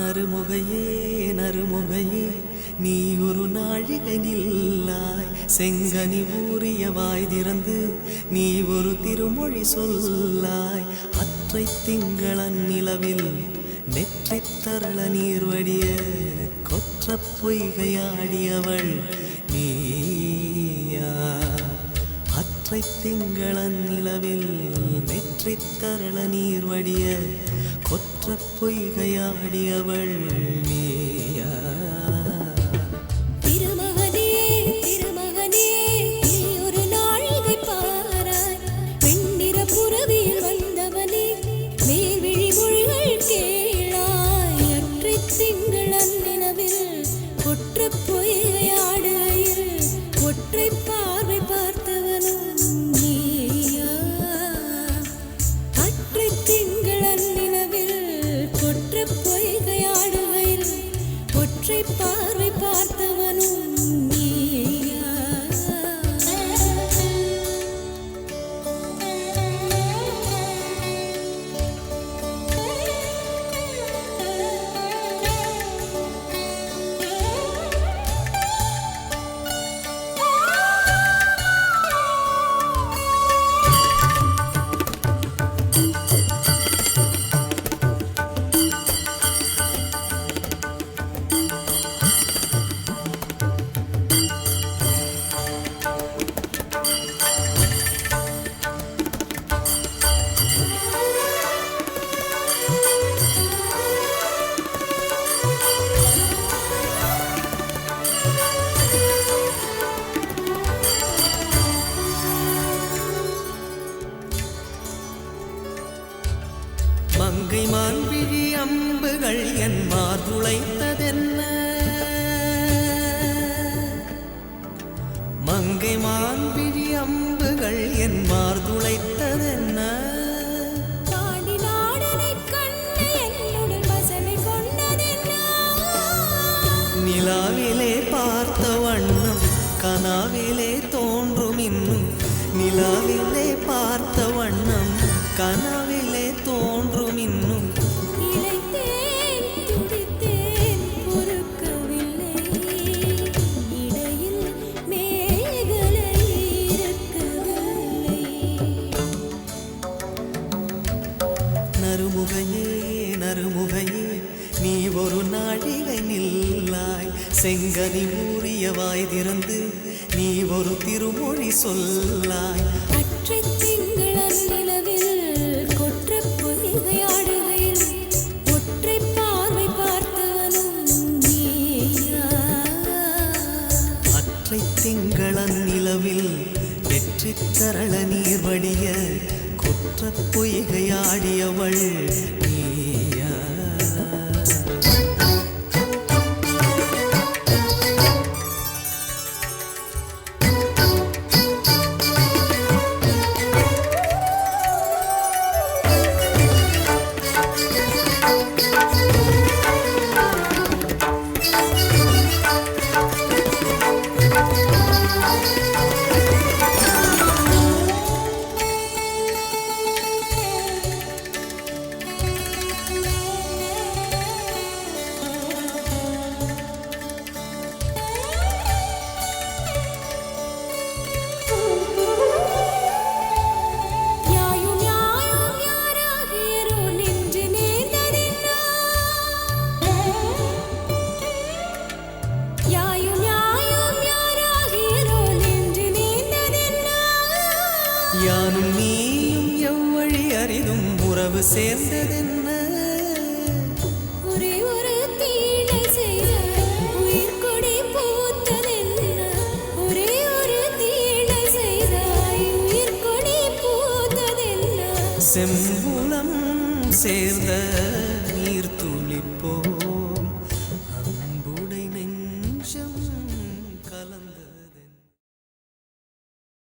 நறுமுகையே நறுமுகையே நீ ஒரு நாழிகை நில்லாய் செங்கனி ஊறிய வாய் திறந்து நீ ஒரு திருமொழி சொல்லாய் அற்றை திங்களன் நிலவில் நெற்றித் தரள நீர் வடிய கொற்ற பொய்கையாடியவள் நீயா அற்றை திங்களன் நிலவில் நெற்றித் தரள நீர் வடிய கொற்ற பொய்கையாடியவள் நீயா பார்வை பார்த்தவனும் நீயா மங்கை மான்விழி அம்புகள் என் மார்துளைத்ததென்ன மங்கை மான்விழி அம்புகள் என் மார்துளைத்ததென்ன நிலாவிலே பார்த்த வண்ணம் கனாவிலே தோன்றும் இன்னும் நிலாவிலே பார்த்த வண்ணம் கனாவிலே தோன்றும் இன்னும் நறுமுகையே நறுமுகையே நீ ஒரு நாழிகை நில்லாய் செங்கனி ஊறிய வாய் திறந்து நீ ஒரு திருமொழி சொல்லாய் அற்றை திங்களன் நிலவில் கொற்ற பொய்கையாடுகையில் ஒற்றை பார்வை பார்த்தவனும் நீயா அற்றை திங்களன் நிலவில் வெற்றித் தரள நீர் வடிய கொற்ற பொய்கையாடியவள் நீயா யானும் நீயும் எவ்வழி அறிதும் உறவு சேர்ந்ததென்ன ஒரே ஒரு தீழை செய்த உயிர் கொடி பூத்ததென்ன ஒரே ஒரு தீழை செய்த உயிர் கொடி பூத்ததென்ன செம்புலம் சேர்ந்த